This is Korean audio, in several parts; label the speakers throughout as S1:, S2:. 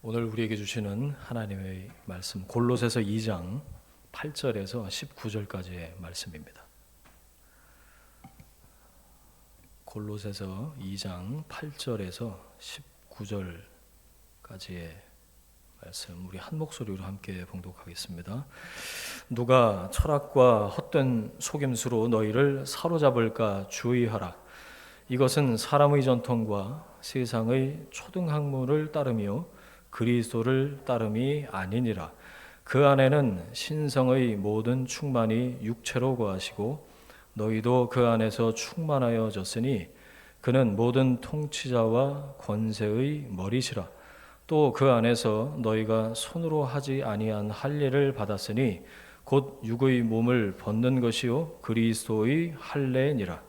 S1: 오늘 우리에게 주시는 하나님의 말씀 골로새서 2장 8절에서 19절까지의 말씀입니다. 골로새서 2장 8절에서 19절까지의 말씀 우리 한 목소리로 함께 봉독하겠습니다. 누가 철학과 헛된 속임수로 너희를 사로잡을까 주의하라. 이것은 사람의 전통과 세상의 초등학문을 따르며 그리스도를 따름이 아니니라. 그 안에는 신성의 모든 충만이 육체로 거하시고 너희도 그 안에서 충만하여졌으니 그는 모든 통치자와 권세의 머리시라. 또 그 안에서 너희가 손으로 하지 아니한 할례를 받았으니 곧 육의 몸을 벗는 것이요 그리스도의 할례니라.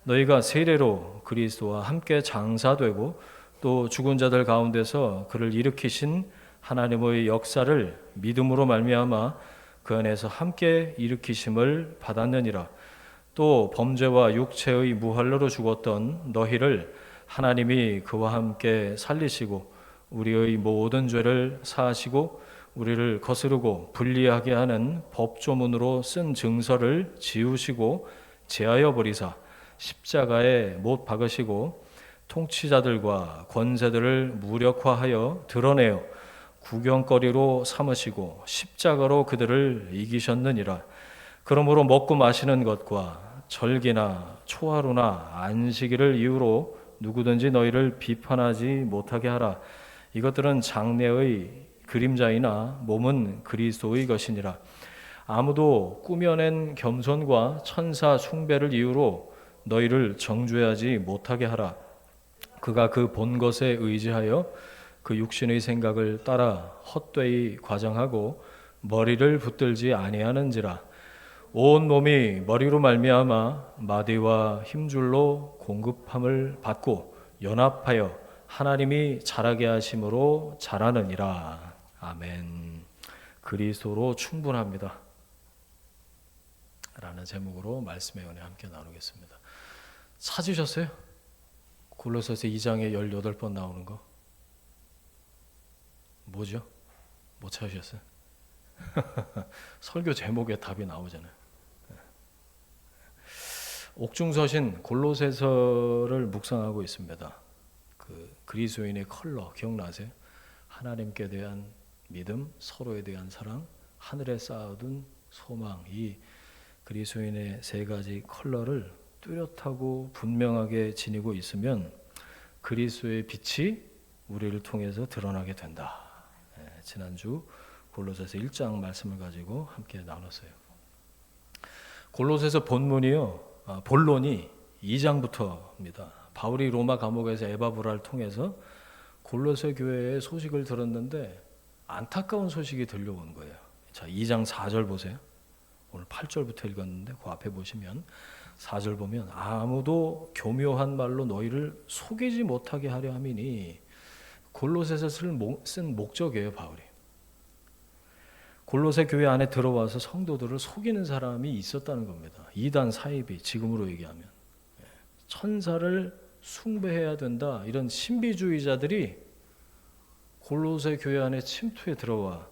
S1: 너희가 세례로 그리스도와 함께 장사되고 또 죽은 자들 가운데서 그를 일으키신 하나님의 역사를 믿음으로 말미암아 그 안에서 함께 일으키심을 받았느니라. 또 범죄와 육체의 무할로로 죽었던 너희를 하나님이 그와 함께 살리시고 우리의 모든 죄를 사하시고 우리를 거스르고 불리하게 하는 법조문으로 쓴 증서를 지우시고 제하여 버리사 십자가에 못 박으시고 통치자들과 권세들을 무력화하여 드러내어 구경거리로 삼으시고 십자가로 그들을 이기셨느니라. 그러므로 먹고 마시는 것과 절기나 초하루나 안식일을 이유로 누구든지 너희를 비판하지 못하게 하라. 이것들은 장래의 그림자이나 몸은 그리스도의 것이니라. 아무도 꾸며낸 겸손과 천사 숭배를 이유로 너희를 정죄하지 못하게 하라. 그가 그 본 것에 의지하여 그 육신의 생각을 따라 헛되이 과장하고 머리를 붙들지 아니하는지라. 온 몸이 머리로 말미암아 마디와 힘줄로 공급함을 받고 연합하여 하나님이 자라게 하심으로 자라느니라. 아멘. 그리스도로 충분합니다 라는 제목으로 말씀의 은혜 함께 나누겠습니다. 찾으셨어요? 골로새서 2장에 18번 나오는 거 뭐죠? 못 찾으셨어요? 설교 제목에 답이 나오잖아요. 옥중서신 골로새서를 묵상하고 있습니다. 그 그리스도인의 컬러 기억나세요? 하나님께 대한 믿음, 서로에 대한 사랑, 하늘에 쌓아둔 소망, 이 그리스도인의 세 가지 컬러를 뚜렷하고 분명하게 지니고 있으면 그리스도의 빛이 우리를 통해서 드러나게 된다. 지난주 골로새서 1장 말씀을 가지고 함께 나눴어요. 골로새서 본론이 2장부터입니다. 바울이 로마 감옥에서 에바브라를 통해서 골로새 교회의 소식을 들었는데 안타까운 소식이 들려온 거예요. 자, 2장 4절 보세요. 오늘 8절부터 읽었는데 그 앞에 보시면 4절 보면 아무도 교묘한 말로 너희를 속이지 못하게 하려 함이니 골로새서 쓴 목적이에요. 바울이 골로새 교회 안에 들어와서 성도들을 속이는 사람이 있었다는 겁니다. 이단 사이비, 지금으로 얘기하면 천사를 숭배해야 된다 이런 신비주의자들이 골로새 교회 안에 침투해 들어와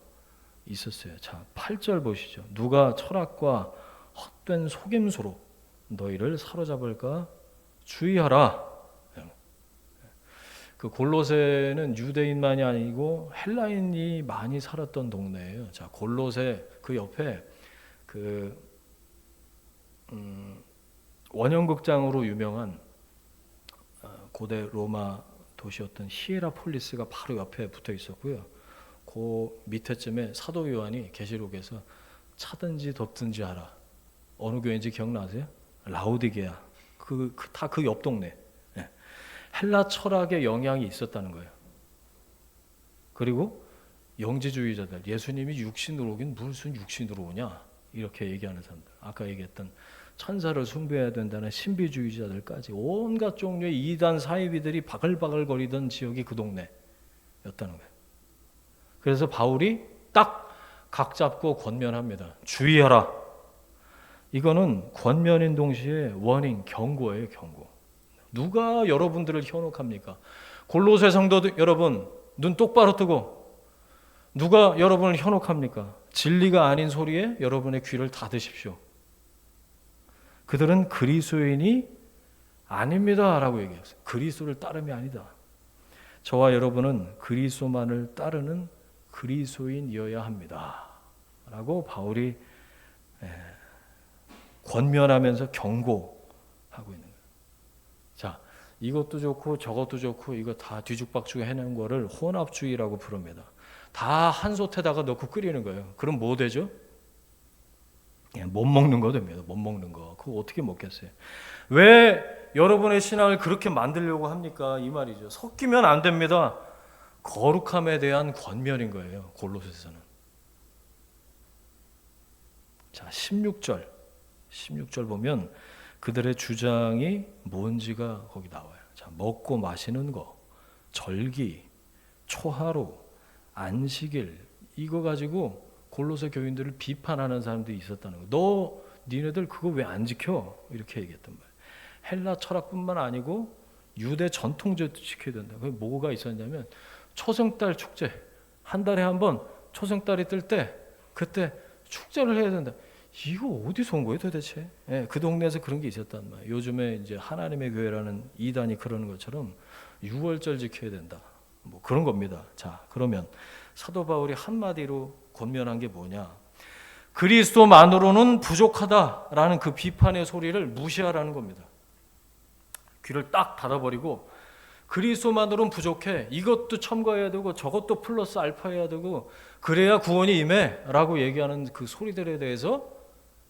S1: 있었어요. 자, 8절 보시죠. 누가 철학과 헛된 속임수로 너희를 사로잡을까 주의하라. 그 골로새는 유대인만이 아니고 헬라인이 많이 살았던 동네예요. 자, 골로새 그 옆에 그 원형극장으로 유명한 고대 로마 도시였던 히에라폴리스가 바로 옆에 붙어 있었고요. 그 밑에쯤에 사도 요한이 계시록에서 차든지 덥든지 하라. 어느 교회인지 기억나세요? 라오디게아. 다 그 옆 동네. 헬라 철학의 영향이 있었다는 거예요. 그리고 영지주의자들, 예수님이 육신으로 오긴 무슨 육신으로 오냐 이렇게 얘기하는 사람들, 아까 얘기했던 천사를 숭배해야 된다는 신비주의자들까지 온갖 종류의 이단 사이비들이 바글바글거리던 지역이 그 동네였다는 거예요. 그래서 바울이 딱 각 잡고 권면합니다. 주의하라. 이거는 권면인 동시에 워닝, 경고예요. 경고. 누가 여러분들을 현혹합니까? 골로새 성도 여러분, 눈 똑바로 뜨고 누가 여러분을 현혹합니까? 진리가 아닌 소리에 여러분의 귀를 닫으십시오. 그들은 그리스도인이 아닙니다 라고 얘기했어요. 그리스도를 따름이 아니다. 저와 여러분은 그리스도만을 따르는 그리스도인이어야 합니다 라고 바울이 권면하면서 경고하고 있는 거예요. 자, 이것도 좋고 저것도 좋고 이거 다 뒤죽박죽 해내는 거를 혼합주의라고 부릅니다. 다 한 솥에다가 넣고 끓이는 거예요. 그럼 뭐 되죠? 못 먹는 거 됩니다. 못 먹는 거. 그거 어떻게 먹겠어요? 왜 여러분의 신앙을 그렇게 만들려고 합니까? 이 말이죠. 섞이면 안 됩니다. 거룩함에 대한 권면인 거예요. 골로새서는. 자, 16절 보면 그들의 주장이 뭔지가 거기 나와요. 자, 먹고 마시는 거, 절기, 초하루, 안식일 이거 가지고 골로새 교인들을 비판하는 사람들이 있었다는 거. 니네들 그거 왜 안 지켜? 이렇게 얘기했단 말이에요. 헬라 철학뿐만 아니고 유대 전통제도 지켜야 된다. 그게 뭐가 있었냐면 초생달 축제. 한 달에 한 번 초생달이 뜰 때 그때 축제를 해야 된다. 이거 어디서 온 거예요 도대체? 그 동네에서 그런 게 있었단 말이에요. 요즘에 이제 하나님의 교회라는 이단이 그러는 것처럼 6월절 지켜야 된다. 뭐 그런 겁니다. 자, 그러면 사도 바울이 한마디로 권면한 게 뭐냐? 그리스도만으로는 부족하다라는 그 비판의 소리를 무시하라는 겁니다. 귀를 딱 닫아버리고 그리스도만으로는 부족해. 이것도 첨가해야 되고 저것도 플러스 알파 해야 되고 그래야 구원이 임해라고 얘기하는 그 소리들에 대해서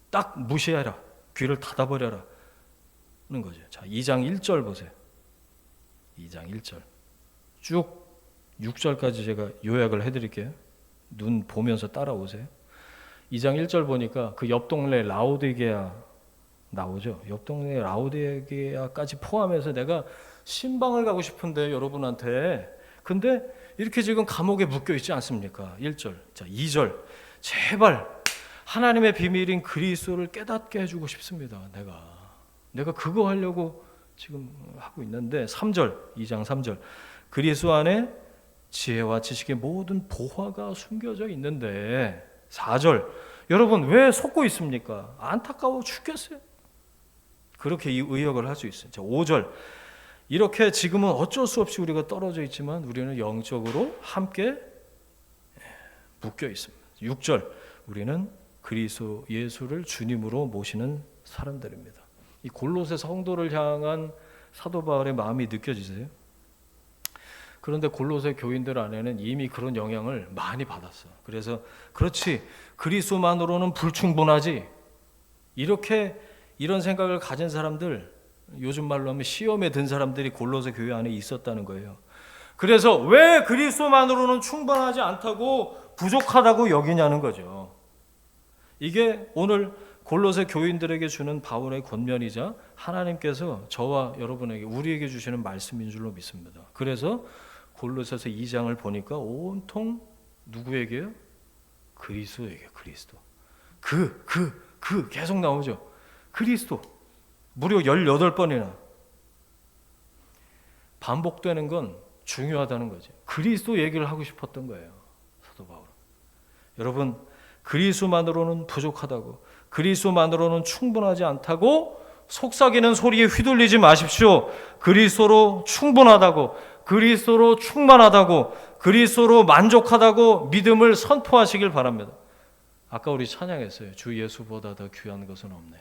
S1: 딱 무시해라. 귀를 닫아버려라. 는 거죠. 자, 2장 1절 보세요. 2장 1절. 쭉 6절까지 제가 요약을 해드릴게요. 눈 보면서 따라오세요. 2장 1절 보니까 그 옆 동네 라오디게아 나오죠. 옆 동네 라오디게아까지 포함해서 내가 신방을 가고 싶은데 여러분한테 근데 이렇게 지금 감옥에 묶여 있지 않습니까? 1절. 자, 2절. 제발 하나님의 비밀인 그리스도를 깨닫게 해주고 싶습니다. 내가 그거 하려고 지금 하고 있는데 3절. 2장 3절. 그리스도 안에 지혜와 지식의 모든 보화가 숨겨져 있는데 4절. 여러분 왜 속고 있습니까? 안타까워 죽겠어요. 그렇게 의역을 할 수 있어요. 자, 5절. 이렇게 지금은 어쩔 수 없이 우리가 떨어져 있지만 우리는 영적으로 함께 묶여 있습니다. 6절. 우리는 그리스도 예수를 주님으로 모시는 사람들입니다. 이 골로새 성도를 향한 사도 바울의 마음이 느껴지세요? 그런데 골로새 교인들 안에는 이미 그런 영향을 많이 받았어. 그래서 그렇지 그리스도만으로는 불충분하지. 이런 생각을 가진 사람들, 요즘 말로 하면 시험에 든 사람들이 골로새 교회 안에 있었다는 거예요. 그래서 왜 그리스도만으로는 충분하지 않다고 부족하다고 여기냐는 거죠. 이게 오늘 골로새 교인들에게 주는 바울의 권면이자 하나님께서 저와 여러분에게 우리에게 주시는 말씀인 줄로 믿습니다. 그래서 골로새서 2장을 보니까 온통 누구에게요? 그리스도에게. 그리스도. 계속 나오죠. 그리스도. 무려 18번이나 반복되는 건 중요하다는 거죠. 그리스도 얘기를 하고 싶었던 거예요. 사도 바울은. 여러분 그리스도만으로는 부족하다고 그리스도만으로는 충분하지 않다고 속삭이는 소리에 휘둘리지 마십시오. 그리스도로 충분하다고 그리스도로 충만하다고 그리스도로 만족하다고 믿음을 선포하시길 바랍니다. 아까 우리 찬양했어요. 주 예수보다 더 귀한 것은 없네.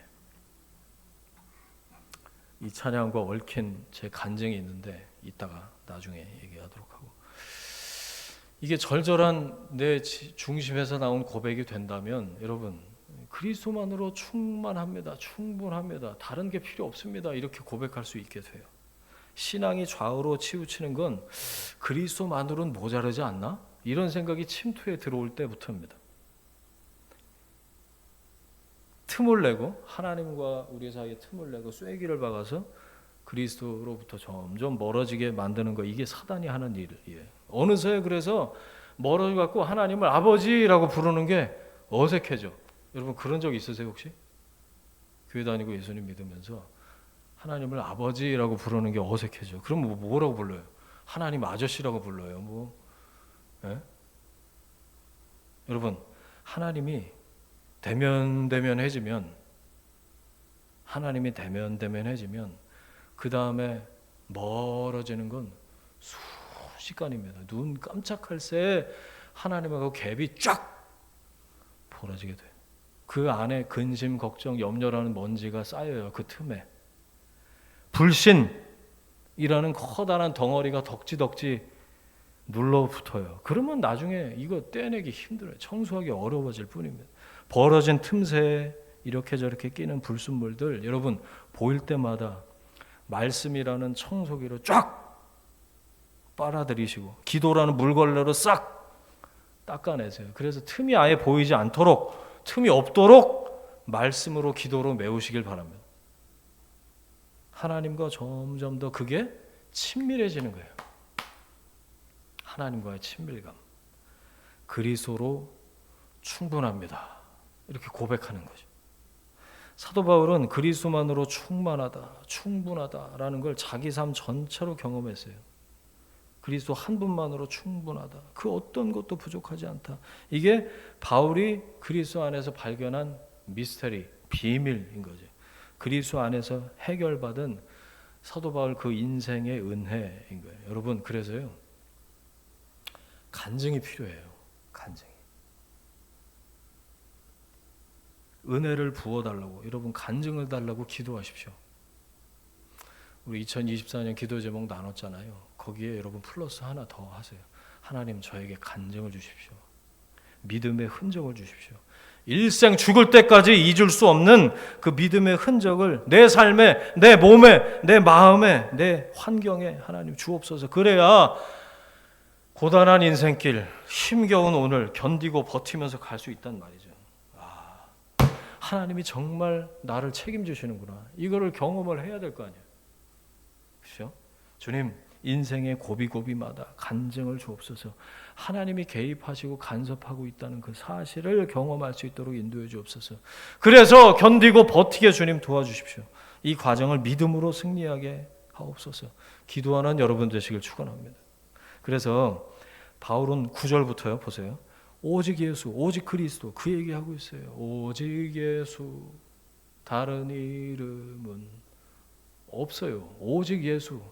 S1: 이 찬양과 얽힌 제 간증이 있는데 이따가 나중에 얘기하도록 하고 이게 절절한 내 중심에서 나온 고백이 된다면 여러분 그리스도만으로 충만합니다. 충분합니다. 다른 게 필요 없습니다. 이렇게 고백할 수 있게 돼요. 신앙이 좌우로 치우치는 건 그리스도만으로는 모자르지 않나? 이런 생각이 침투에 들어올 때부터입니다. 틈을 내고 하나님과 우리 사이에 틈을 내고 쐐기를 박아서 그리스도로부터 점점 멀어지게 만드는 거 이게 사단이 하는 일이에요. 어느새 그래서 멀어져 갖고 하나님을 아버지라고 부르는 게 어색해져. 여러분 그런 적 있으세요 혹시? 교회 다니고 예수님 믿으면서 하나님을 아버지라고 부르는 게 어색해져. 그럼 뭐라고 불러요? 하나님 아저씨라고 불러요. 뭐, 예? 여러분, 하나님이 대면대면해지면 그 다음에 멀어지는 건 순식간입니다. 눈 깜짝할 새에 하나님하고 갭이 쫙 벌어지게 돼요. 그 안에 근심, 걱정, 염려라는 먼지가 쌓여요. 그 틈에 불신이라는 커다란 덩어리가 덕지덕지 눌러붙어요. 그러면 나중에 이거 떼내기 힘들어요. 청소하기 어려워질 뿐입니다. 벌어진 틈새에 이렇게 저렇게 끼는 불순물들, 여러분 보일 때마다 말씀이라는 청소기로 쫙 빨아들이시고 기도라는 물걸레로 싹 닦아내세요. 그래서 틈이 아예 보이지 않도록, 틈이 없도록 말씀으로 기도로 메우시길 바랍니다. 하나님과 점점 더 그게 친밀해지는 거예요. 하나님과의 친밀감. 그리스도로 충분합니다. 이렇게 고백하는 거죠. 사도 바울은 그리스도만으로 충분하다라는 걸 자기 삶 전체로 경험했어요. 그리스도 한 분만으로 충분하다. 그 어떤 것도 부족하지 않다. 이게 바울이 그리스도 안에서 발견한 미스터리, 비밀인 거죠. 그리스도 안에서 해결받은 사도 바울 그 인생의 은혜인 거예요. 여러분, 그래서요, 간증이 필요해요. 간증이. 은혜를 부어달라고, 여러분 간증을 달라고 기도하십시오. 우리 2024년 기도 제목 나눴잖아요. 거기에 여러분 플러스 하나 더 하세요. 하나님, 저에게 간증을 주십시오. 믿음의 흔적을 주십시오. 일생 죽을 때까지 잊을 수 없는 그 믿음의 흔적을 내 삶에, 내 몸에, 내 마음에, 내 환경에 하나님 주옵소서. 그래야 고단한 인생길, 힘겨운 오늘 견디고 버티면서 갈 수 있단 말이죠. 하나님이 정말 나를 책임지시는구나. 이거를 경험을 해야 될 거 아니에요. 그렇죠? 주님, 인생의 고비고비마다 간증을 주옵소서. 하나님이 개입하시고 간섭하고 있다는 그 사실을 경험할 수 있도록 인도해 주옵소서. 그래서 견디고 버티게 주님 도와주십시오. 이 과정을 믿음으로 승리하게 하옵소서. 기도하는 여러분 되시길 축원합니다. 그래서 바울은 9절부터요. 보세요. 오직 예수, 오직 그리스도, 그 얘기하고 있어요. 오직 예수, 다른 이름은 없어요. 오직 예수.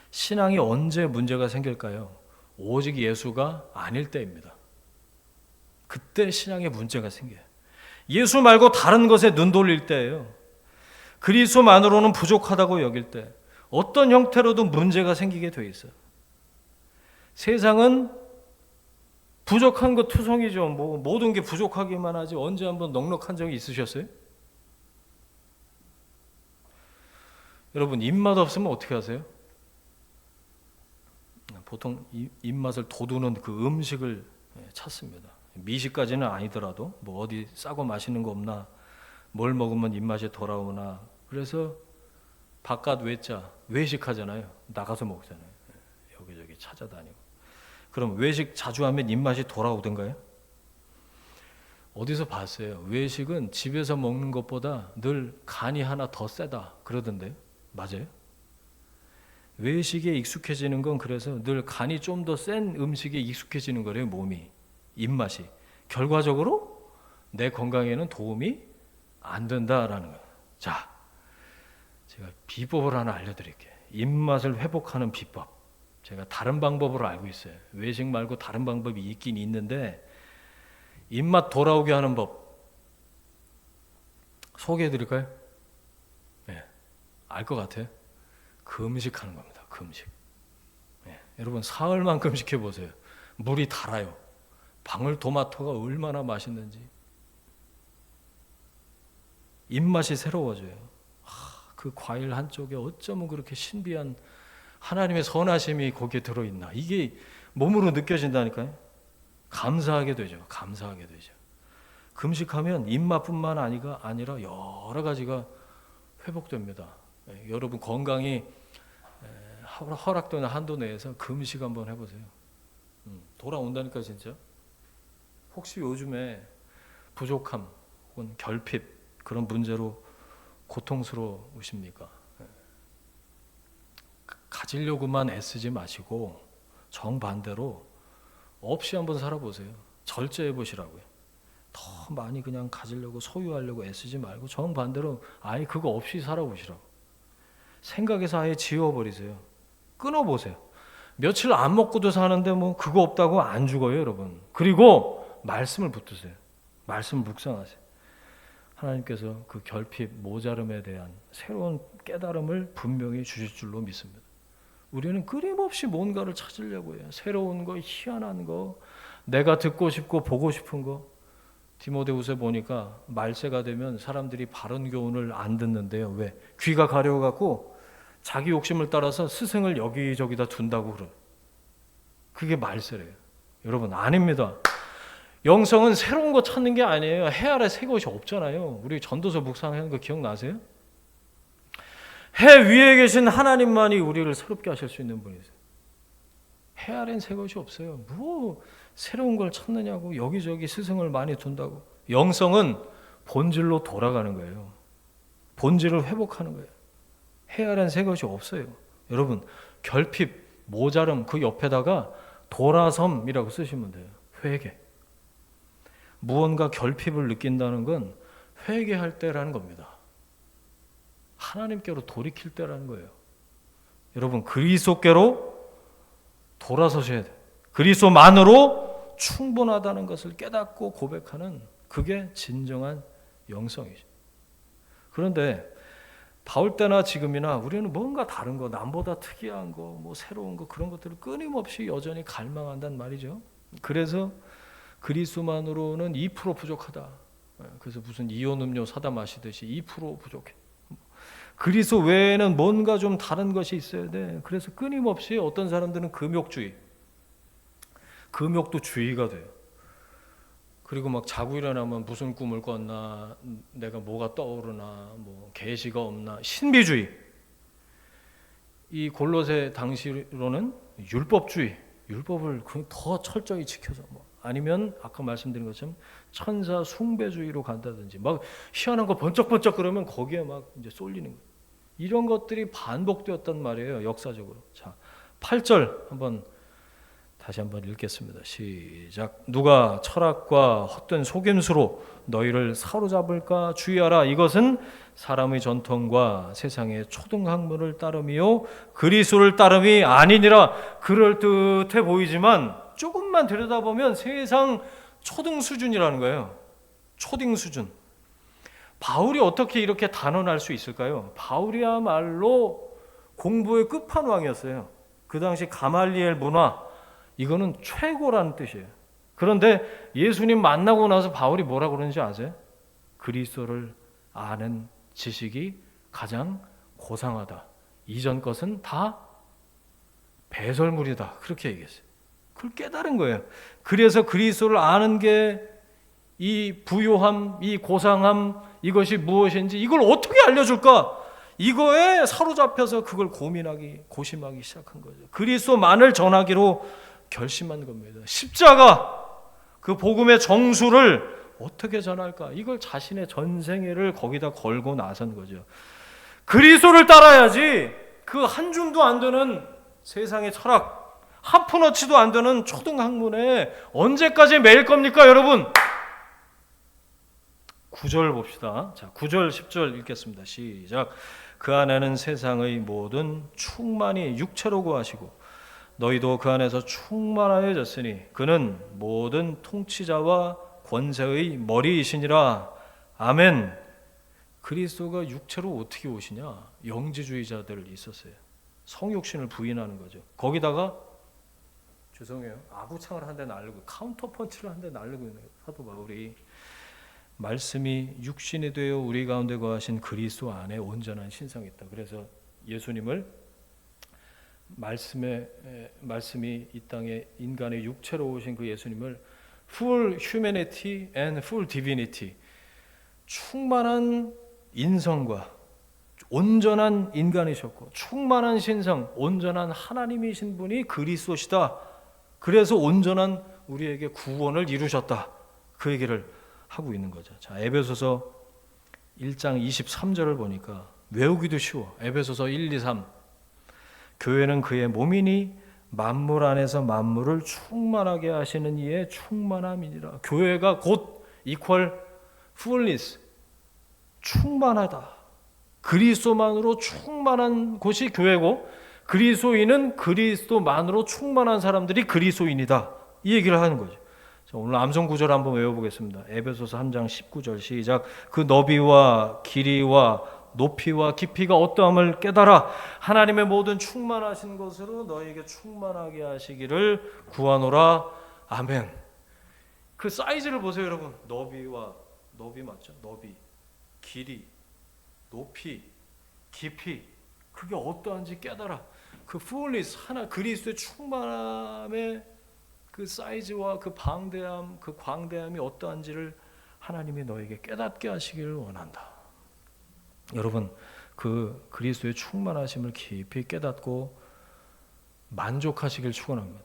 S1: 신앙이 언제 문제가 생길까요? 오직 예수가 아닐 때입니다. 그때 신앙에 문제가 생겨요. 예수 말고 다른 것에 눈 돌릴 때예요. 그리스도만으로는 부족하다고 여길 때, 어떤 형태로도 문제가 생기게 돼 있어요. 세상은 부족한 것 투성이죠. 모든 게 부족하기만 하지 언제 한번 넉넉한 적이 있으셨어요? 여러분, 입맛 없으면 어떻게 하세요? 보통 입맛을 돋우는 그 음식을 찾습니다. 미식까지는 아니더라도 어디 싸고 맛있는 거 없나, 뭘 먹으면 입맛이 돌아오나. 그래서 바깥 외자, 외식하잖아요. 나가서 먹잖아요. 여기저기 찾아다니고. 그럼 외식 자주 하면 입맛이 돌아오던가요? 어디서 봤어요? 외식은 집에서 먹는 것보다 늘 간이 하나 더 세다 그러던데요. 맞아요? 외식에 익숙해지는 건 그래서 늘 간이 좀 더 센 음식에 익숙해지는 거래요. 몸이, 입맛이. 결과적으로 내 건강에는 도움이 안 된다라는 거예요. 자, 제가 비법을 하나 알려드릴게요. 입맛을 회복하는 비법. 제가 다른 방법으로 알고 있어요. 외식 말고 다른 방법이 있긴 있는데 입맛 돌아오게 하는 법 소개해드릴까요? 네, 알 것 같아요. 금식하는 겁니다. 금식. 네, 여러분 사흘만 금식해 보세요. 물이 달아요. 방울토마토가 얼마나 맛있는지. 입맛이 새로워져요. 그 과일 한쪽에 어쩌면 그렇게 신비한 하나님의 선하심이 거기에 들어있나. 이게 몸으로 느껴진다니까요. 감사하게 되죠. 감사하게 되죠. 금식하면 입맛뿐만 아니라 여러 가지가 회복됩니다. 여러분 건강이 허락되는 한도 내에서 금식 한번 해보세요. 돌아온다니까 진짜. 혹시 요즘에 부족함 혹은 결핍 그런 문제로 고통스러우십니까? 가지려고만 애쓰지 마시고 정반대로 없이 한번 살아보세요. 절제해 보시라고요. 더 많이 그냥 가지려고 소유하려고 애쓰지 말고 정반대로 아예 그거 없이 살아보시라고. 생각에서 아예 지워버리세요. 끊어보세요. 며칠 안 먹고도 사는데 뭐 그거 없다고 안 죽어요, 여러분. 그리고 말씀을 붙드세요. 말씀을 묵상하세요. 하나님께서 그 결핍, 모자름에 대한 새로운 깨달음을 분명히 주실 줄로 믿습니다. 우리는 끊임없이 뭔가를 찾으려고 해요. 새로운 거, 희한한 거, 내가 듣고 싶고 보고 싶은 거. 디모데후서 보니까 말세가 되면 사람들이 바른 교훈을 안 듣는데요. 왜? 귀가 가려워갖고 자기 욕심을 따라서 스승을 여기저기다 둔다고 그래요. 그게 말세래요. 여러분, 아닙니다. 영성은 새로운 거 찾는 게 아니에요. 해 아래 새 것이 없잖아요. 우리 전도서 묵상하는 거 기억나세요? 해 위에 계신 하나님만이 우리를 새롭게 하실 수 있는 분이세요. 해 아래는 새 것이 없어요. 뭐 새로운 걸 찾느냐고 여기저기 스승을 많이 둔다고. 영성은 본질로 돌아가는 거예요. 본질을 회복하는 거예요. 해 아래는 새 것이 없어요. 여러분, 결핍, 모자름 그 옆에다가 돌아섬이라고 쓰시면 돼요. 회개. 무언가 결핍을 느낀다는 건 회개할 때라는 겁니다. 하나님께로 돌이킬 때라는 거예요. 여러분, 그리스도께로 돌아서셔야 돼요. 그리스도만으로 충분하다는 것을 깨닫고 고백하는 그게 진정한 영성이죠. 그런데 바울 때나 지금이나 우리는 뭔가 다른 거, 남보다 특이한 거, 뭐 새로운 거 그런 것들을 끊임없이 여전히 갈망한단 말이죠. 그래서 그리스도만으로는 2% 부족하다. 그래서 무슨 이온 음료 사다 마시듯이 2% 부족해. 그리스도 외에는 뭔가 좀 다른 것이 있어야 돼. 그래서 끊임없이 어떤 사람들은 금욕주의, 금욕도 주의가 돼요. 그리고 막 자고 일어나면 무슨 꿈을 꿨나, 내가 뭐가 떠오르나, 뭐 계시가 없나, 신비주의. 이 골로새 당시로는 율법주의, 율법을 더 철저히 지켜서 뭐 아니면 아까 말씀드린 것처럼 천사 숭배주의로 간다든지 막 희한한 거 번쩍번쩍 그러면 거기에 막 이제 쏠리는 거예요. 이런 것들이 반복되었단 말이에요, 역사적으로. 자, 8절 다시 한번 읽겠습니다. 시작. 누가 철학과 헛된 속임수로 너희를 사로잡을까 주의하라. 이것은 사람의 전통과 세상의 초등학문을 따름이요 그리스도를 따름이 아니니라. 그럴듯해 보이지만 조금만 들여다보면 세상 초등 수준이라는 거예요. 초딩 수준. 바울이 어떻게 이렇게 단언할 수 있을까요? 바울이야말로 공부의 끝판왕이었어요. 그 당시 가말리엘 문화, 이거는 최고라는 뜻이에요. 그런데 예수님 만나고 나서 바울이 뭐라고 그러는지 아세요? 그리스도를 아는 지식이 가장 고상하다. 이전 것은 다 배설물이다. 그렇게 얘기했어요. 그걸 깨달은 거예요. 그래서 그리스도를 아는 게 이 부요함, 이 고상함, 이것이 무엇인지 이걸 어떻게 알려줄까? 이거에 사로잡혀서 그걸 고심하기 시작한 거죠. 그리스도만을 전하기로 결심한 겁니다. 십자가, 그 복음의 정수를 어떻게 전할까? 이걸 자신의 전생애를 거기다 걸고 나선 거죠. 그리스도를 따라야지 그 한 줌도 안 되는 세상의 철학, 한 푼어치도 안 되는 초등학문에 언제까지 매일 겁니까, 여러분? 9절 봅시다. 자, 9절, 10절 읽겠습니다. 시작. 그 안에는 세상의 모든 충만이 육체로 구하시고 너희도 그 안에서 충만하여졌으니 그는 모든 통치자와 권세의 머리이시니라. 아멘. 그리스도가 육체로 어떻게 오시냐? 영지주의자들 있었어요. 성육신을 부인하는 거죠. 거기다가 죄송해요. 아구창을 한 대 날리고 카운터 펀치를 한 대 날리고 있는 사도 바울이 말씀이 육신이 되어 우리 가운데 거하신 그리스도 안에 온전한 신성이 있다. 그래서 예수님을 말씀이 이 땅에 인간의 육체로 오신 그 예수님을 full humanity and full divinity, 충만한 인성과 온전한 인간이셨고 충만한 신성, 온전한 하나님이신 분이 그리스도시다. 그래서 온전한 우리에게 구원을 이루셨다. 그 얘기를 하고 있는 거죠. 자, 에베소서 1장 23절을 보니까 외우기도 쉬워. 에베소서 1, 2, 3. 교회는 그의 몸이니 만물 안에서 만물을 충만하게 하시는 이의 충만함이니라. 교회가 곧 이퀄 fullness, 충만하다. 그리스도만으로 충만한 곳이 교회고 그리스도인은 그리스도만으로 충만한 사람들이 그리스도인이다. 이 얘기를 하는 거죠. 자, 오늘 암송 구절 한번 외워보겠습니다. 에베소서 3장 19절 시작. 그 너비와 길이와 높이와 깊이가 어떠함을 깨달아 하나님의 모든 충만하신 것으로 너에게 충만하게 하시기를 구하노라. 아멘. 그 사이즈를 보세요, 여러분. 너비 맞죠? 너비, 길이, 높이, 깊이, 그게 어떠한지 깨달아. 그 fullness, 하나 그리스도의 충만함의 그 사이즈와 그 방대함, 그 광대함이 어떠한지를 하나님이 너에게 깨닫게 하시기를 원한다. 여러분, 그 그리스도의 충만하심을 깊이 깨닫고 만족하시길 축원합니다.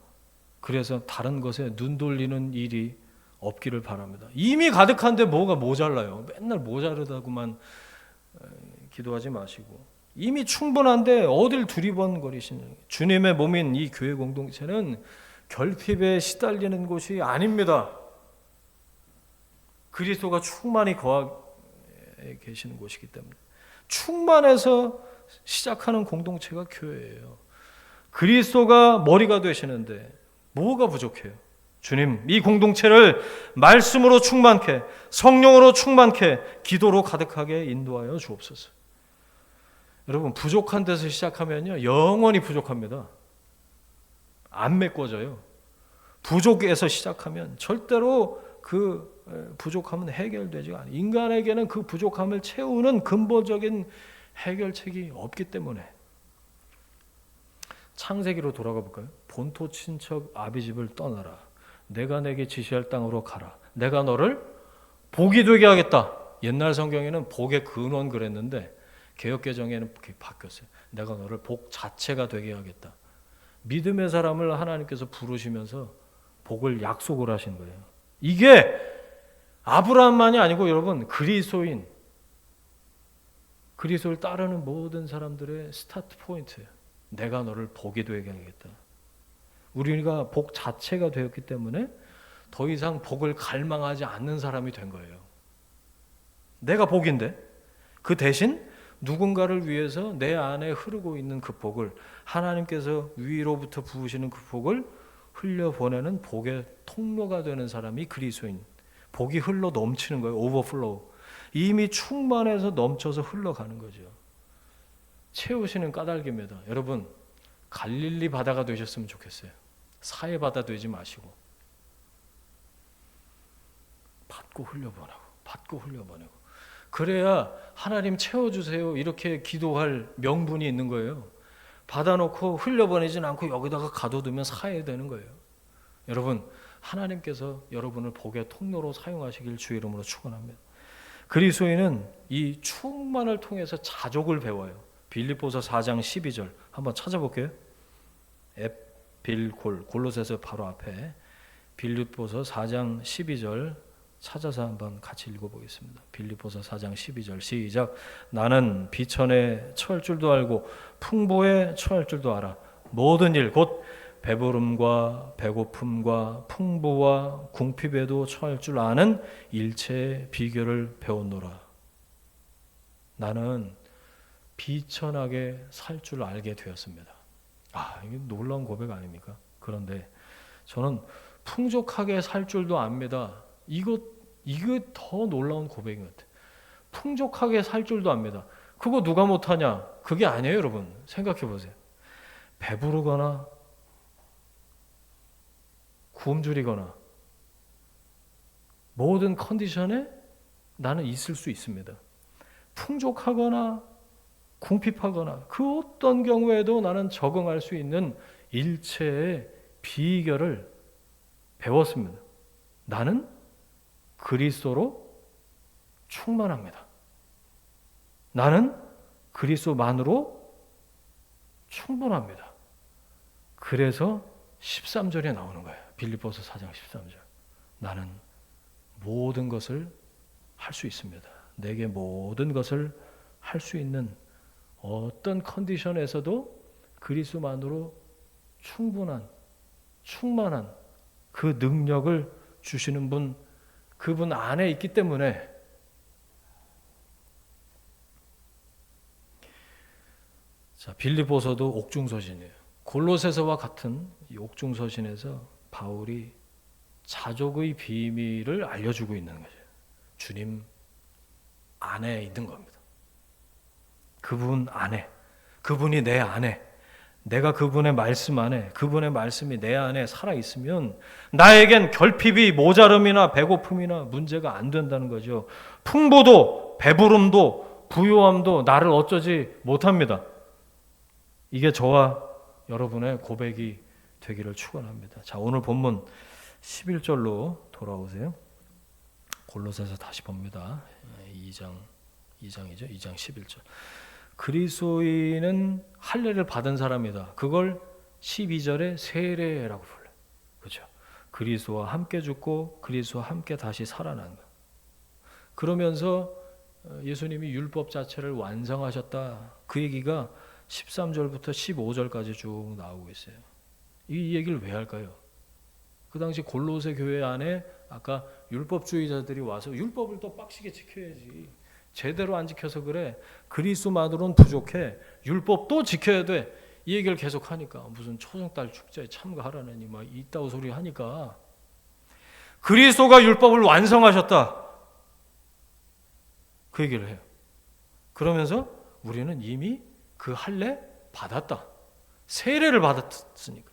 S1: 그래서 다른 것에 눈 돌리는 일이 없기를 바랍니다. 이미 가득한데 뭐가 모자라요? 맨날 모자르다고만 기도하지 마시고 이미 충분한데 어딜 두리번거리시는. 주님의 몸인 이 교회 공동체는 결핍에 시달리는 곳이 아닙니다. 그리스도가 충만히 거하에 계시는 곳이기 때문에 충만해서 시작하는 공동체가 교회예요. 그리스도가 머리가 되시는데 뭐가 부족해요? 주님, 이 공동체를 말씀으로 충만케, 성령으로 충만케, 기도로 가득하게 인도하여 주옵소서. 여러분, 부족한 데서 시작하면요 영원히 부족합니다. 안 메꿔져요. 부족에서 시작하면 절대로 그 부족함은 해결되지 않아요. 인간에게는 그 부족함을 채우는 근본적인 해결책이 없기 때문에. 창세기로 돌아가 볼까요? 본토 친척 아비집을 떠나라. 내가 내게 지시할 땅으로 가라. 내가 너를 복이 되게 하겠다. 옛날 성경에는 복의 근원 그랬는데 개역개정에는 바뀌었어요. 내가 너를 복 자체가 되게 하겠다. 믿음의 사람을 하나님께서 부르시면서 복을 약속을 하신 거예요. 이게 아브라함만이 아니고 여러분 그리스도인, 그리스도를 따르는 모든 사람들의 스타트 포인트예요. 내가 너를 복이 되게 하겠다. 우리가 복 자체가 되었기 때문에 더 이상 복을 갈망하지 않는 사람이 된 거예요. 내가 복인데 그 대신 누군가를 위해서 내 안에 흐르고 있는 그 복을 하나님께서 위로부터 부으시는 그 복을 흘려보내는 복의 통로가 되는 사람이 그리스도인. 복이 흘러 넘치는 거예요. 오버플로우. 이미 충만해서 넘쳐서 흘러가는 거죠. 채우시는 까닭입니다. 여러분, 갈릴리 바다가 되셨으면 좋겠어요. 사해 바다 되지 마시고 받고 흘려보내고 받고 흘려보내고. 그래야 하나님 채워주세요 이렇게 기도할 명분이 있는 거예요. 받아놓고 흘려보내진 않고 여기다가 가둬두면 사해되는 거예요. 여러분, 하나님께서 여러분을 복의 통로로 사용하시길 주의 이름으로 축원합니다. 그리스도인은 이 충만을 통해서 자족을 배워요. 빌립보서 4장 12절 한번 찾아볼게요. 골로새서 바로 앞에 빌립보서 4장 12절 찾아서 한번 같이 읽어보겠습니다. 빌립보서 4장 12절 시작. 나는 비천에 처할 줄도 알고 풍부에 처할 줄도 알아. 모든 일 곧 배부름과 배고픔과 풍부와 궁핍에도 처할 줄 아는 일체의 비결을 배웠노라. 나는 비천하게 살 줄 알게 되었습니다. 이게 놀라운 고백 아닙니까? 그런데 저는 풍족하게 살 줄도 압니다. 이거 더 놀라운 고백인 것 같아요. 풍족하게 살 줄도 압니다. 그거 누가 못하냐? 그게 아니에요, 여러분. 생각해 보세요. 배부르거나 굶주리거나 모든 컨디션에 나는 있을 수 있습니다. 풍족하거나 궁핍하거나 그 어떤 경우에도 나는 적응할 수 있는 일체의 비결을 배웠습니다. 나는 그리스도로 충만합니다. 나는 그리스도만으로 충분합니다. 그래서 13절에 나오는 거예요. 빌립보서 4장 13절. 나는 모든 것을 할 수 있습니다. 내게 모든 것을 할 수 있는 어떤 컨디션에서도 그리스도만으로 충분한, 충만한 그 능력을 주시는 분, 그분 안에 있기 때문에 자, 빌립보서도 옥중서신이에요. 골로새서와 같은 이 옥중서신에서 바울이 자족의 비밀을 알려주고 있는 거죠. 주님 안에 있는 겁니다. 그분 안에, 그분이 내 안에, 내가 그분의 말씀 안에, 그분의 말씀이 내 안에 살아있으면 나에겐 결핍이, 모자름이나 배고픔이나 문제가 안 된다는 거죠. 풍부도 배부름도 부유함도 나를 어쩌지 못합니다. 이게 저와 여러분의 고백이 되기를 축원합니다. 자, 오늘 본문 11절로 돌아오세요. 골로새서 다시 봅니다. 2장이죠. 2장 11절. 그리스도인은 할례를 받은 사람이다. 그걸 12절에 세례라고 불러요. 그렇죠? 그리스도와 함께 죽고 그리스도와 함께 다시 살아난 것. 그러면서 예수님이 율법 자체를 완성하셨다. 그 얘기가 13절부터 15절까지 쭉 나오고 있어요. 이 얘기를 왜 할까요? 그 당시 골로새 교회 안에 아까 율법주의자들이 와서 율법을 또 빡시게 지켜야지. 제대로 안 지켜서 그래. 그리스도만으로는 부족해. 율법도 지켜야 돼. 이 얘기를 계속 하니까 무슨 초승달 축제에 참가하라느니 막 이따오 소리 하니까 그리스도가 율법을 완성하셨다. 그 얘기를 해요. 그러면서 우리는 이미 그 할례 받았다. 세례를 받았으니까.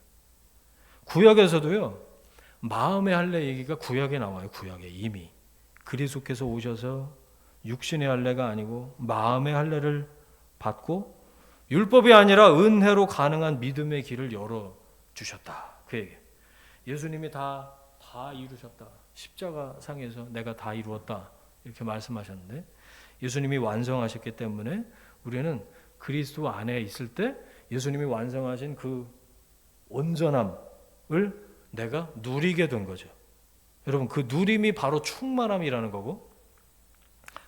S1: 구약에서도요. 마음의 할례 얘기가 구약에 나와요. 구약에 이미. 그리스도께서 오셔서 육신의 할례가 아니고 마음의 할례를 받고 율법이 아니라 은혜로 가능한 믿음의 길을 열어주셨다. 그 얘기. 예수님이 다 이루셨다. 십자가 상에서 내가 다 이루었다. 이렇게 말씀하셨는데 예수님이 완성하셨기 때문에 우리는 그리스도 안에 있을 때 예수님이 완성하신 그 온전함을 내가 누리게 된 거죠. 여러분 그 누림이 바로 충만함이라는 거고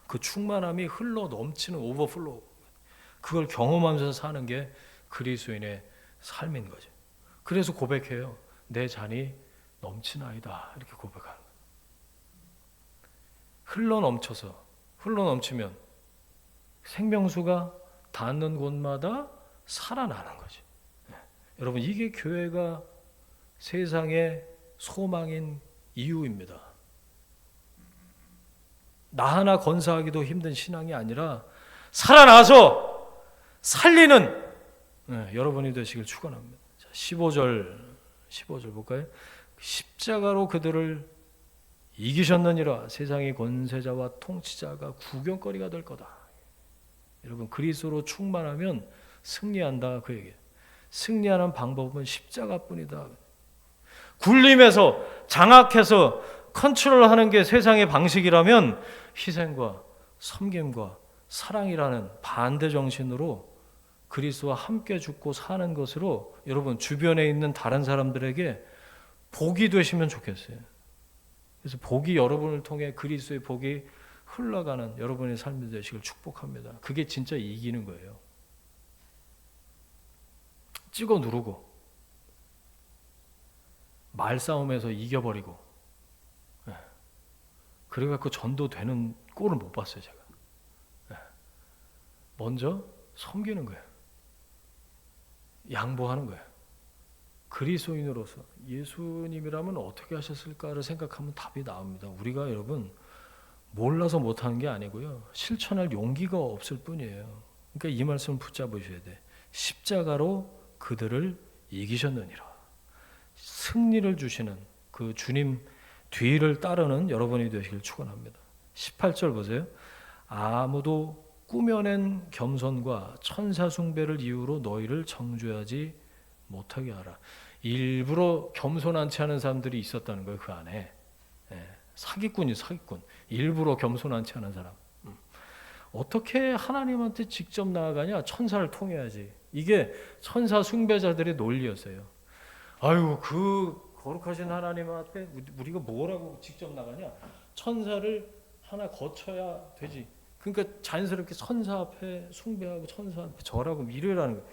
S1: 그 충만함이 흘러 넘치는 오버플로우 그걸 경험하면서 사는 게 그리스도인의 삶인 거죠. 그래서 고백해요. 내 잔이 넘치나이다 이렇게 고백하는 거예요. 흘러 넘치면 생명수가 닿는 곳마다 살아나는 거죠. 여러분 이게 교회가 세상의 소망인 이유입니다. 나 하나 건사하기도 힘든 신앙이 아니라 살아나서 살리는 여러분이 되시길 축원합니다. 15절 볼까요? 십자가로 그들을 이기셨느니라 세상의 권세자와 통치자가 구경거리가 될 거다. 여러분 그리스도로 충만하면 승리한다 그 얘기예요. 승리하는 방법은 십자가뿐이다. 굴림해서 장악해서 컨트롤하는 게 세상의 방식이라면 희생과 섬김과 사랑이라는 반대 정신으로 그리스도와 함께 죽고 사는 것으로 여러분 주변에 있는 다른 사람들에게 복이 되시면 좋겠어요. 그래서 복이 여러분을 통해 그리스도의 복이 흘러가는 여러분의 삶이 되시길 축복합니다. 그게 진짜 이기는 거예요. 찍어 누르고 말싸움에서 이겨버리고 그래갖고 전도되는 꼴을 못 봤어요 제가. 먼저 섬기는 거예요. 양보하는 거예요. 그리스도인으로서 예수님이라면 어떻게 하셨을까를 생각하면 답이 나옵니다. 우리가 여러분 몰라서 못하는 게 아니고요. 실천할 용기가 없을 뿐이에요. 그러니까 이 말씀을 붙잡으셔야 돼. 십자가로 그들을 이기셨느니라. 승리를 주시는 그 주님 뒤를 따르는 여러분이 되시길 축원합니다. 18절 보세요. 아무도 꾸며낸 겸손과 천사 숭배를 이유로 너희를 정죄하지 못하게 하라. 일부러 겸손한 체 하는 사람들이 있었다는 거예요. 그 안에 사기꾼. 일부러 겸손한 체 하는 사람. 어떻게 하나님한테 직접 나아가냐? 천사를 통해야지. 이게 천사 숭배자들의 논리였어요. 아유 그 거룩하신 하나님 앞에 우리가 뭐라고 직접 나가냐? 천사를 하나 거쳐야 되지. 그러니까 자연스럽게 천사 앞에 숭배하고 천사 앞에 절하고 이래라는 거예요.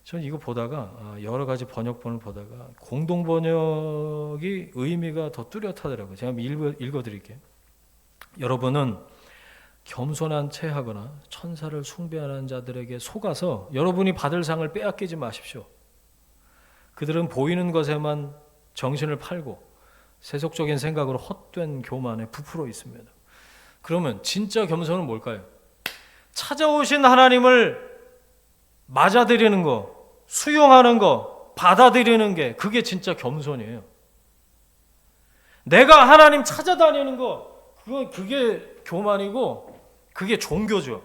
S1: 저는 이거 보다가 여러 가지 번역본을 보다가 공동 번역이 의미가 더 뚜렷하더라고요. 제가 읽어드릴게요. 여러분은 겸손한 채 하거나 천사를 숭배하는 자들에게 속아서 여러분이 받을 상을 빼앗기지 마십시오. 그들은 보이는 것에만 정신을 팔고 세속적인 생각으로 헛된 교만에 부풀어 있습니다. 그러면 진짜 겸손은 뭘까요? 찾아오신 하나님을 맞아들이는 거, 수용하는 거, 받아들이는 게 그게 진짜 겸손이에요. 내가 하나님 찾아다니는 거, 그게 교만이고 그게 종교죠.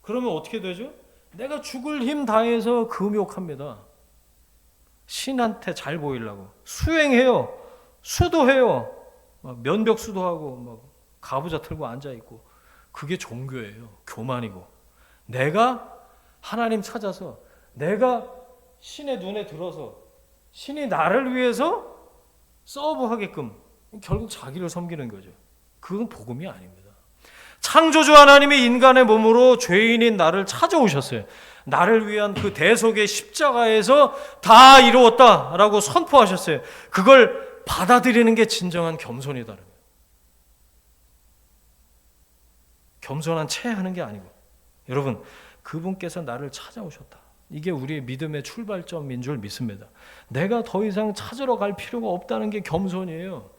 S1: 그러면 어떻게 되죠? 내가 죽을 힘 다해서 금욕합니다. 신한테 잘 보이려고 수행해요. 수도해요. 면벽 수도하고 가부좌 틀고 앉아있고 그게 종교예요. 교만이고 내가 하나님 찾아서 내가 신의 눈에 들어서 신이 나를 위해서 서브하게끔 결국 자기를 섬기는 거죠. 그건 복음이 아닙니다. 창조주 하나님이 인간의 몸으로 죄인인 나를 찾아오셨어요. 나를 위한 그 대속의 십자가에서 다 이루었다라고 선포하셨어요. 그걸 받아들이는 게 진정한 겸손이다. 겸손한 채 하는 게 아니고 여러분 그분께서 나를 찾아오셨다. 이게 우리의 믿음의 출발점인 줄 믿습니다. 내가 더 이상 찾으러 갈 필요가 없다는 게 겸손이에요.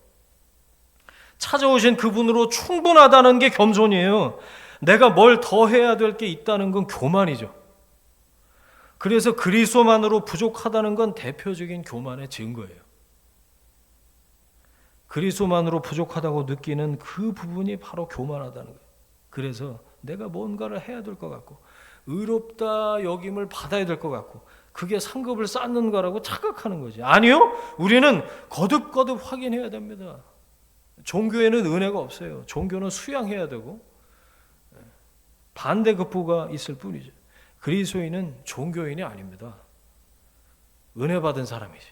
S1: 찾아오신 그분으로 충분하다는 게 겸손이에요. 내가 뭘 더 해야 될 게 있다는 건 교만이죠. 그래서 그리스도만으로 부족하다는 건 대표적인 교만의 증거예요. 그리스도만으로 부족하다고 느끼는 그 부분이 바로 교만하다는 거예요. 그래서 내가 뭔가를 해야 될 것 같고 의롭다 여김을 받아야 될 것 같고 그게 상급을 쌓는 거라고 착각하는 거지. 아니요. 우리는 거듭거듭 확인해야 됩니다. 종교에는 은혜가 없어요. 종교는 수양해야 되고 반대급부가 있을 뿐이죠. 그리스도인은 종교인이 아닙니다. 은혜 받은 사람이지.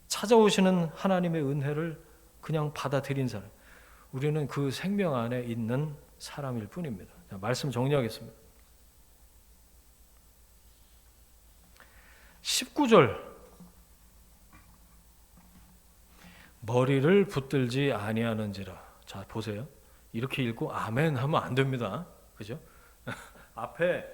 S1: 찾아오시는 하나님의 은혜를 그냥 받아들인 사람. 우리는 그 생명 안에 있는 사람일 뿐입니다. 자, 말씀 정리하겠습니다. 19절 머리를 붙들지 아니하는지라. 자 보세요. 이렇게 읽고 아멘 하면 안 됩니다. 그죠? 앞에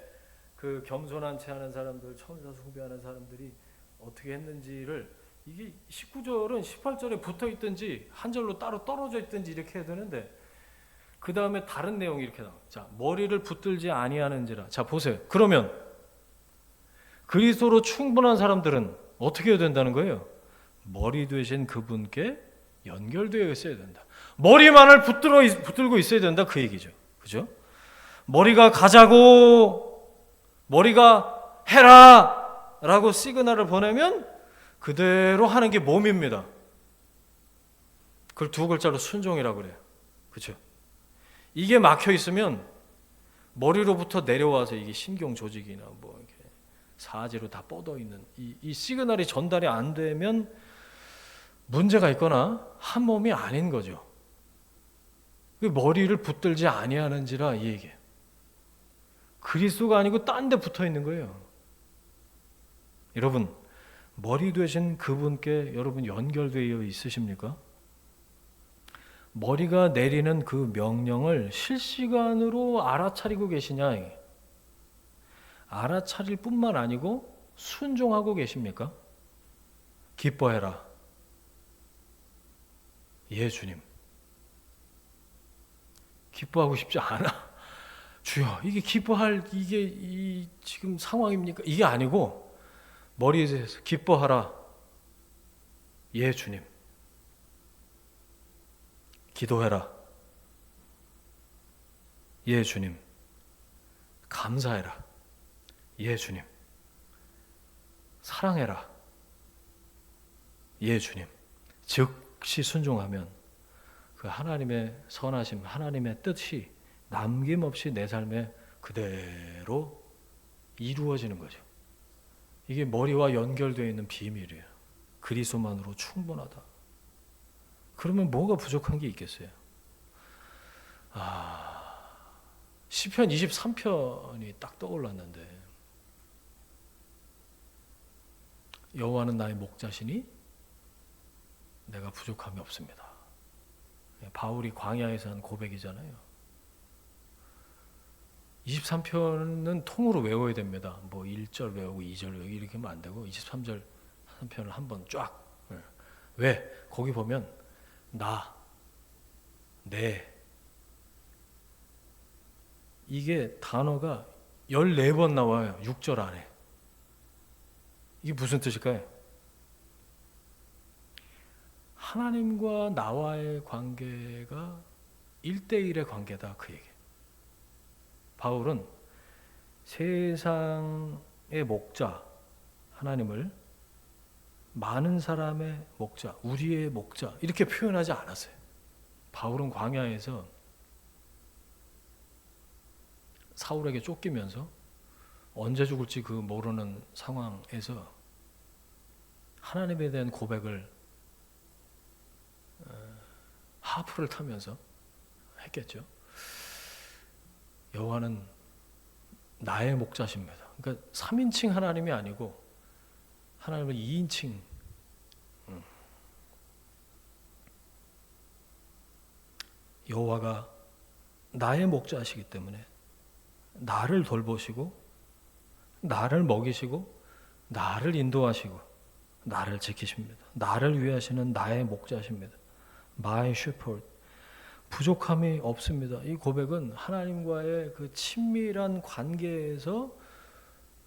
S1: 그 겸손한 채 하는 사람들, 천사 숭배하는 사람들이 어떻게 했는지를 이게 19절은 18절에 붙어 있든지 한 절로 따로 떨어져 있든지 이렇게 해야 되는데 그 다음에 다른 내용이 이렇게 나와요. 자, 머리를 붙들지 아니하는지라. 자 보세요. 그러면 그리스도로 충분한 사람들은 어떻게 해야 된다는 거예요? 머리 되신 그분께 연결되어 있어야 된다. 머리만을 붙들고 있어야 된다 그 얘기죠. 그죠? 머리가 가자고 머리가 해라 라고 시그널을 보내면 그대로 하는 게 몸입니다. 그걸 두 글자로 순종이라고 그래요. 그렇죠? 이게 막혀 있으면 머리로부터 내려와서 이게 신경 조직이나 뭐 이렇게 사지로 다 뻗어 있는 이 시그널이 전달이 안 되면 문제가 있거나 한 몸이 아닌 거죠. 머리를 붙들지 아니하는지라 이 얘기예요. 그리스도가 아니고 딴 데 붙어 있는 거예요. 여러분 머리 되신 그분께 여러분 연결되어 있으십니까? 머리가 내리는 그 명령을 실시간으로 알아차리고 계시냐? 알아차릴 뿐만 아니고 순종하고 계십니까? 기뻐해라. 예 주님. 기뻐하고 싶지 않아. 주여 이게 기뻐할 이게 이 지금 상황입니까? 이게 아니고 머리에서 기뻐하라. 예 주님. 기도해라. 예 주님. 감사해라. 예 주님. 사랑해라. 예 주님. 즉시 순종하면 그 하나님의 선하심, 하나님의 뜻이 남김없이 내 삶에 그대로 이루어지는 거죠. 이게 머리와 연결되어 있는 비밀이에요. 그리스도만으로 충분하다. 그러면 뭐가 부족한 게 있겠어요? 시편 23편이 딱 떠올랐는데 여호와는 나의 목자시니 내가 부족함이 없습니다. 바울이 광야에서 한 고백이잖아요. 23편은 통으로 외워야 됩니다. 뭐 1절 외우고 2절 외우고 이렇게 하면 안 되고 23절 한 편을 한번 쫙. 왜? 거기 보면 나, 내 이게 단어가 14번 나와요. 6절 안에. 이게 무슨 뜻일까요? 하나님과 나와의 관계가 1대1의 관계다 그 얘기. 바울은 세상의 목자 하나님을 많은 사람의 목자, 우리의 목자 이렇게 표현하지 않았어요. 바울은 광야에서 사울에게 쫓기면서 언제 죽을지 그 모르는 상황에서 하나님에 대한 고백을 하프를 타면서 했겠죠. 여호와는 나의 목자십니다. 그러니까 3인칭 하나님이 아니고 하나님은 2인칭. 여호와가 나의 목자시기 때문에 나를 돌보시고 나를 먹이시고 나를 인도하시고 나를 지키십니다. 나를 위하시는 나의 목자십니다. My shepherd. 부족함이 없습니다. 이 고백은 하나님과의 그 친밀한 관계에서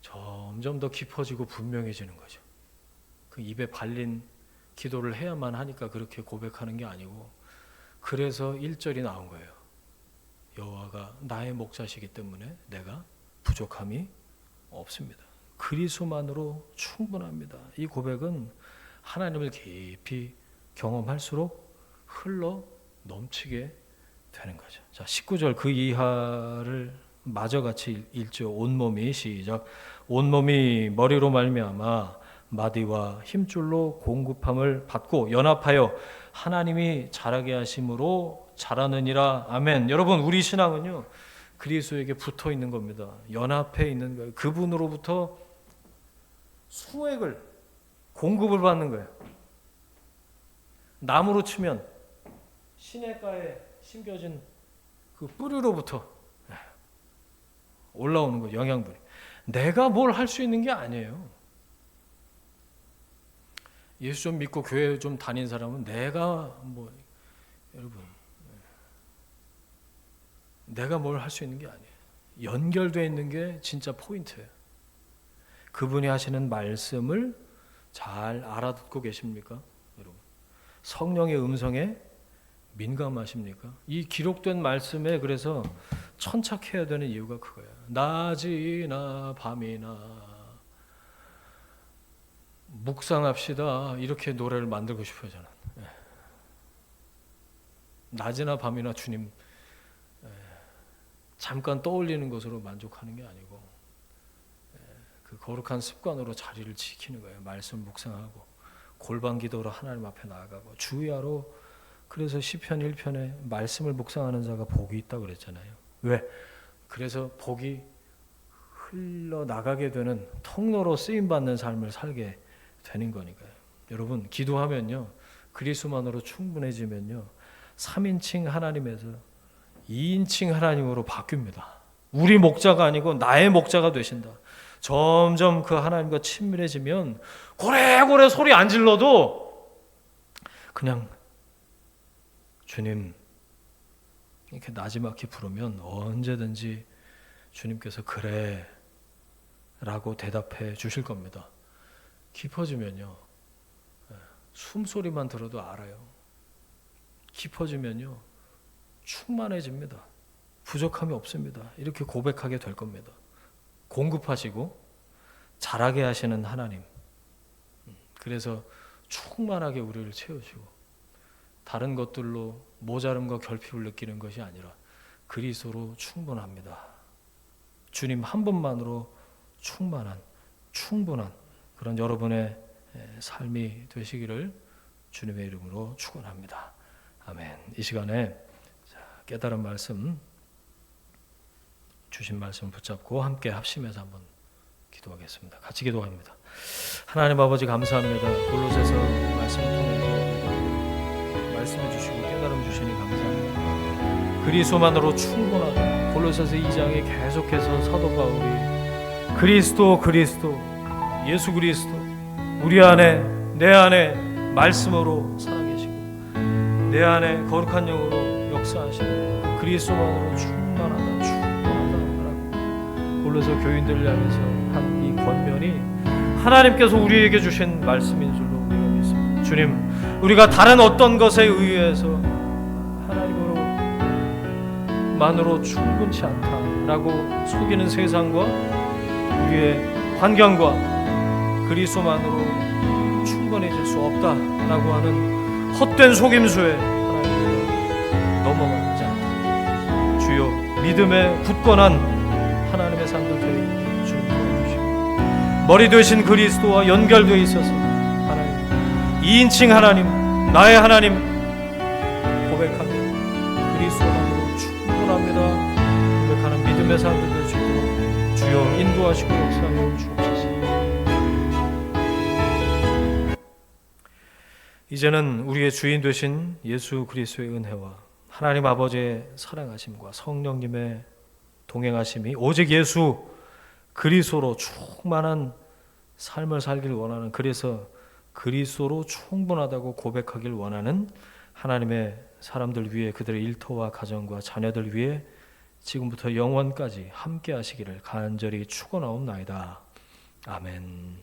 S1: 점점 더 깊어지고 분명해지는 거죠. 그 입에 발린 기도를 해야만 하니까 그렇게 고백하는 게 아니고 그래서 1절이 나온 거예요. 여호와가 나의 목자시기 때문에 내가 부족함이 없습니다. 그리스도만으로 충분합니다. 이 고백은 하나님을 깊이 경험할수록 흘러 넘치게 되는 거죠. 자, 19절 그 이하를 마저 같이 읽죠. 온몸이 시작. 온몸이 머리로 말미암아 마디와 힘줄로 공급함을 받고 연합하여 하나님이 자라게 하심으로 자라느니라. 아멘. 여러분, 우리 신앙은요 그리스도에게 붙어 있는 겁니다. 연합해 있는 거예요. 그분으로부터 수액을 공급을 받는 거예요. 나무로 치면 시냇가에 심겨진 그 뿌리로부터 올라오는 거, 영양분이. 내가 뭘 할 수 있는 게 아니에요. 예수 좀 믿고 교회 좀 다닌 사람은 내가 여러분 내가 뭘 할 수 있는 게 아니에요. 연결되어 있는 게 진짜 포인트예요. 그분이 하시는 말씀을 잘 알아듣고 계십니까? 여러분, 성령의 음성에 민감하십니까? 이 기록된 말씀에 그래서 천착해야 되는 이유가 그거예요. 낮이나 밤이나 묵상합시다 이렇게 노래를 만들고 싶어요. 저는 낮이나 밤이나 주님 잠깐 떠올리는 것으로 만족하는 게 아니고 그 거룩한 습관으로 자리를 지키는 거예요. 말씀 묵상하고 골방 기도로 하나님 앞에 나아가고 주야로. 그래서 시편 1편에 말씀을 묵상하는 자가 복이 있다고 그랬잖아요. 왜? 그래서 복이 흘러나가게 되는 통로로 쓰임받는 삶을 살게 되는 거니까요. 여러분, 기도하면요 그리스도만으로 충분해지면요 3인칭 하나님에서 2인칭 하나님으로 바뀝니다. 우리 목자가 아니고 나의 목자가 되신다. 점점 그 하나님과 친밀해지면 고래고래 소리 안 질러도 그냥 주님 이렇게 나지막히 부르면 언제든지 주님께서 그래 라고 대답해 주실 겁니다. 깊어지면요 숨소리만 들어도 알아요. 깊어지면요 충만해집니다. 부족함이 없습니다. 이렇게 고백하게 될 겁니다. 공급하시고 자라게 하시는 하나님. 그래서 충만하게 우리를 채우시고 다른 것들로 모자름과 결핍을 느끼는 것이 아니라 그리스도로 충분합니다. 주님 한 분만으로 충분한 그런 여러분의 삶이 되시기를 주님의 이름으로 축원합니다. 아멘. 이 시간에 깨달은 말씀 주신 말씀 붙잡고 함께 합심해서 한번 기도하겠습니다. 같이 기도합니다. 하나님 아버지 감사합니다. 골로새서 말씀을 통해서 말씀해 주시고 깨달음 주시니 감사합니다. 그리스도만으로 충분하다. 골로새서 2장에 계속해서 사도 바울이 그리스도 예수 그리스도 우리 안에 내 안에 말씀으로 살아계시고 내 안에 거룩한 영으로 역사하시고 그리스도만으로 충분하다라고 골로새 교인들을 향해서 한 이 권면이 하나님께서 우리에게 주신 말씀인 줄로 우리가 믿습니다. 주님, 우리가 다른 어떤 것에 의해서 하나님으로만으로 충분치 않다라고 속이는 세상과 우리의 환경과 그리스도만으로 충분해질 수 없다라고 하는 헛된 속임수에 하나님께서 넘어가지 않도록 주여 믿음의 굳건한 하나님의 사람들 되어 있는 주님 도와주시고 머리 되신 그리스도와 연결되어 있어서 하나님 2인칭 하나님 나의 하나님 고백하며 그리스도만으로 충분합니다 고백하는 믿음의 사람들 되어 주시고 주여 인도하시고 역사하여 주옵소서. 이제는 우리의 주인 되신 예수 그리스도의 은혜와 하나님 아버지의 사랑하심과 성령님의 동행하심이 오직 예수 그리스도로 충만한 삶을 살길 원하는 그래서 그리스도로 충분하다고 고백하길 원하는 하나님의 사람들 위해 그들의 일터와 가정과 자녀들 위해 지금부터 영원까지 함께 하시기를 간절히 축원하옵나이다. 아멘.